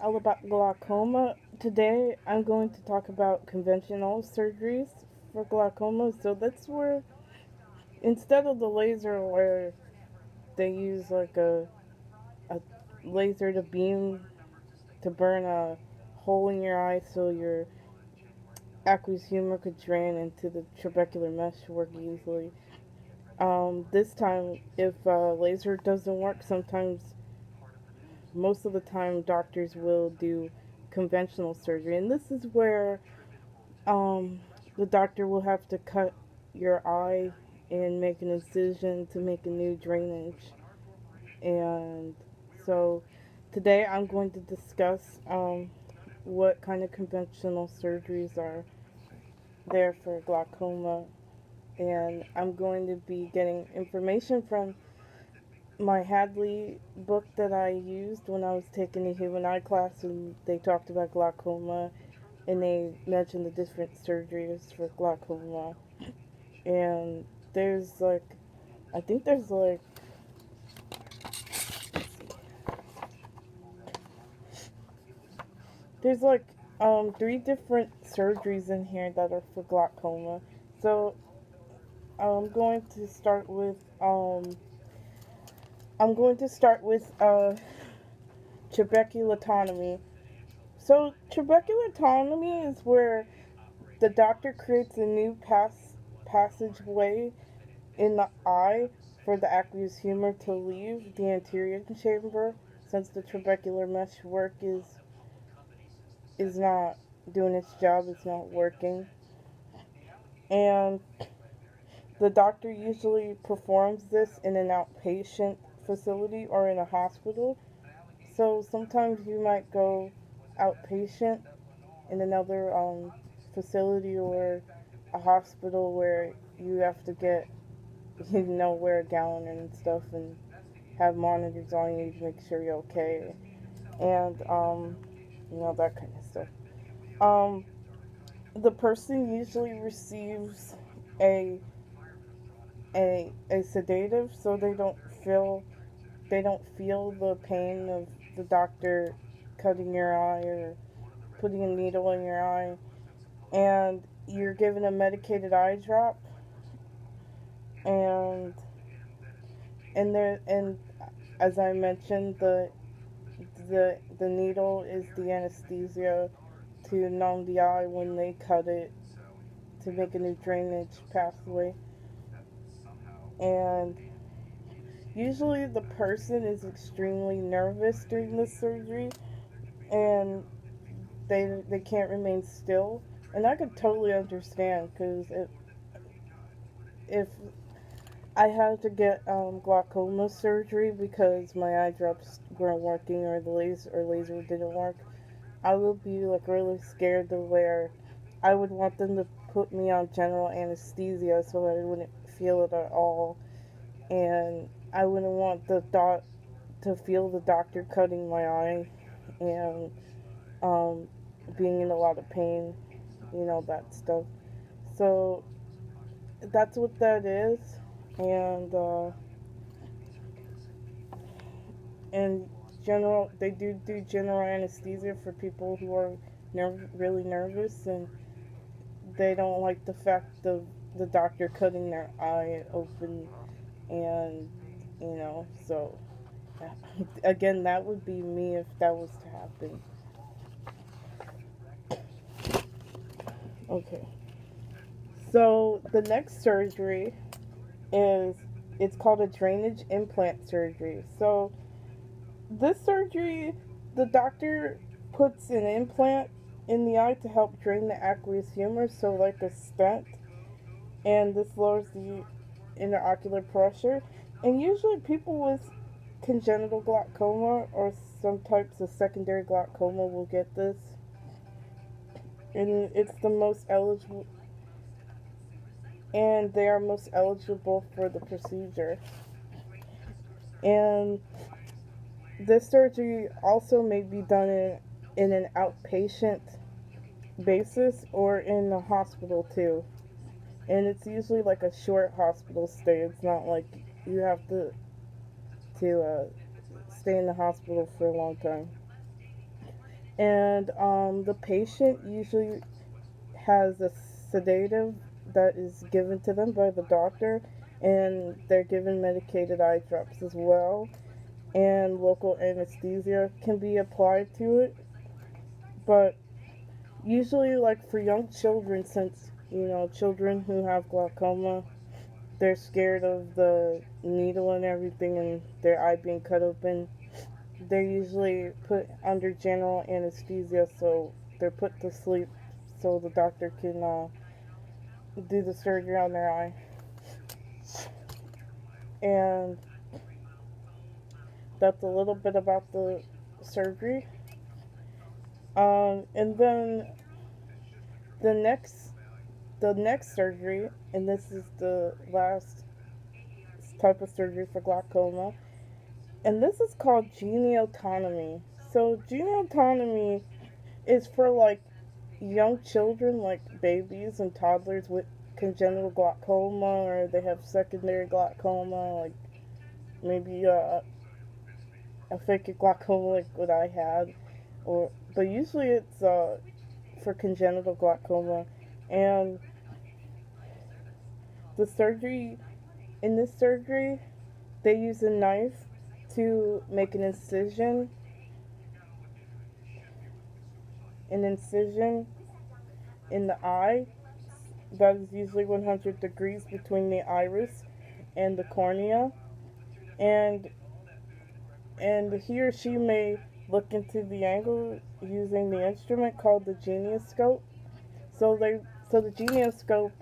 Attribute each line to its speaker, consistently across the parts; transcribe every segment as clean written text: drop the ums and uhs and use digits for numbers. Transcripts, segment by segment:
Speaker 1: all about glaucoma. Today I'm going to talk about conventional surgeries for glaucoma. So that's where, instead of the laser where they use like a laser to beam to burn a hole in your eye so your aqueous humor could drain into the trabecular mesh work easily. This time, if laser doesn't work, most of the time, doctors will do conventional surgery, and this is where um, the doctor will have to cut your eye and make an incision to make a new drainage. And so, today I'm going to discuss what kind of conventional surgeries are there for glaucoma, and I'm going to be getting information from my Hadley book that I used when I was taking a human eye class, and they talked about glaucoma, and they mentioned the different surgeries for glaucoma. And there's like, I think there's like three different surgeries in here that are for glaucoma. So I'm going to start with trabeculotomy. So trabeculotomy is where the doctor creates a new passageway in the eye for the aqueous humor to leave the anterior chamber, since the trabecular mesh work is not doing its job, it's not working. And the doctor usually performs this in an outpatient facility or in a hospital. So sometimes you might go outpatient in another facility or a hospital where you have to get, wear a gown and stuff and have monitors on you to make sure you're okay, and that kind of stuff. Um, the person usually receives a a sedative, so feel they don't feel the pain of the doctor cutting your eye or putting a needle in your eye, and you're given a medicated eye drop, and and as I mentioned, the needle is the anesthesia to numb the eye when they cut it to make a new drainage pathway. And usually the person is extremely nervous during the surgery, and they can't remain still. And I could totally understand, because if I had to get glaucoma surgery because my eye drops weren't working, or the laser didn't work, I would be like really scared to where I would want them to put me on general anesthesia so I wouldn't feel it at all, and I wouldn't want the dot to feel the doctor cutting my eye and um, being in a lot of pain, that stuff. So that's what that is, and and they do general anesthesia for people who are really nervous, and they don't like the fact of the doctor cutting their eye open, and so again, that would be me if that was to happen. Okay, so the next surgery is it's called a drainage implant surgery. So this surgery, the doctor puts an implant in the eye to help drain the aqueous humor, so like a stent, and this lowers the interocular pressure. And usually people with congenital glaucoma or some types of secondary glaucoma will get this, and it's the most eligible, and they are most eligible for the procedure. And this surgery also may be done in an outpatient basis or in a hospital too. And it's usually like a short hospital stay. It's not like you have to stay in the hospital for a long time. And the patient usually has a sedative that is given to them by the doctor, and they're given medicated eye drops as well, and local anesthesia can be applied to it. But usually, like for young children, since children who have glaucoma, they're scared of the needle and everything and their eye being cut open. They're usually put under general anesthesia, so they're put to sleep so the doctor can do the surgery on their eye. And that's a little bit about the surgery. And then the next the next surgery, and this is the last type of surgery for glaucoma, and this is called geniotomy. So geniotomy is for like young children, like babies and toddlers with congenital glaucoma, or they have secondary glaucoma, like maybe a fake glaucoma like what I had, or but usually it's for congenital glaucoma. And the surgery in this surgery, they use a knife to make an incision in the eye that is usually 100 degrees between the iris and the cornea, and he or she may look into the angle using the instrument called the genioscope. So the genioscope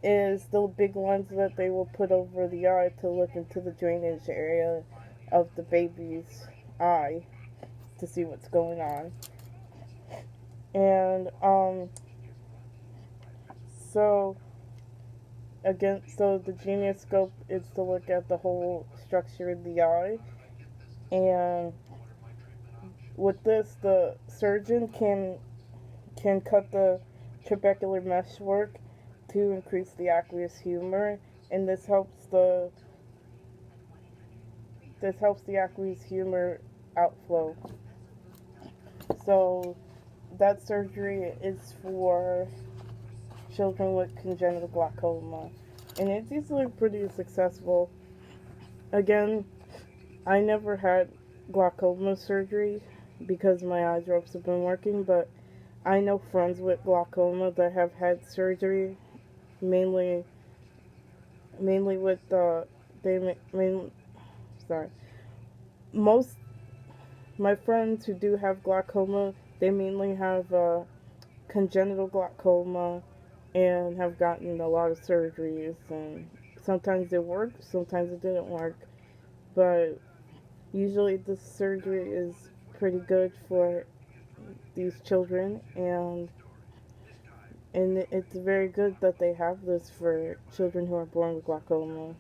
Speaker 1: is the big lens that they will put over the eye to look into the drainage area of the baby's eye to see what's going on. And so so the genioscope is to look at the whole structure of the eye, and with this, the surgeon can cut the trabecular meshwork to increase the aqueous humor, and this helps the aqueous humor outflow. So that surgery is for children with congenital glaucoma, and it's usually pretty successful. Again, I never had glaucoma surgery because my eye drops have been working, but I know friends with glaucoma that have had surgery, mainly with they main sorry most my friends who do have glaucoma, they mainly have congenital glaucoma and have gotten a lot of surgeries, and sometimes it worked, sometimes it didn't work, but usually the surgery is pretty good for these children, and it's very good that they have this for children who are born with glaucoma.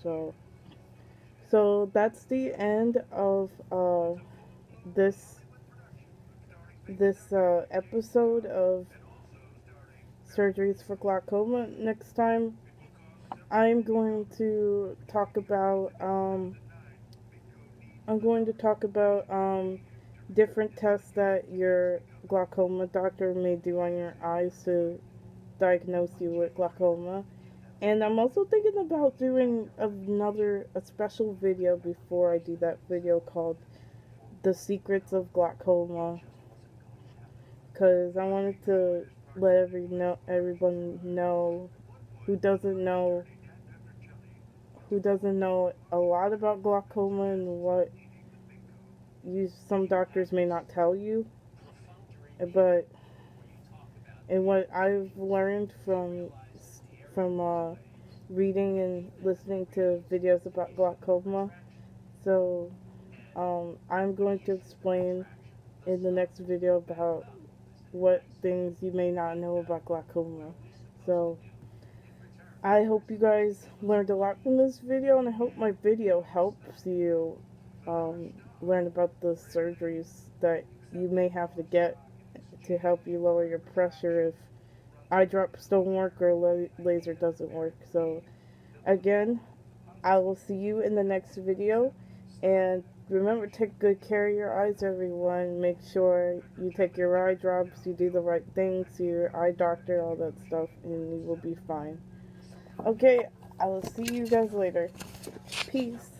Speaker 1: So that's the end of this episode of surgeries for glaucoma. Next time, I'm going to talk about different tests that your glaucoma doctor may do on your eyes to diagnose you with glaucoma. And I'm also thinking about doing a special video before I do that video called The Secrets of Glaucoma, because I wanted to let everyone know who doesn't know a lot about glaucoma and what some doctors may not tell you, but and what I've learned from reading and listening to videos about glaucoma. So I'm going to explain in the next video about what things you may not know about glaucoma. So I hope you guys learned a lot from this video, and I hope my video helps you learn about the surgeries that you may have to get to help you lower your pressure if eye drops don't work or laser doesn't work. So again, I will see you in the next video, and remember, take good care of your eyes, everyone. Make sure you take your eye drops, you do the right things, see your eye doctor, all that stuff, and you will be fine. Okay, I will see you guys later. Peace.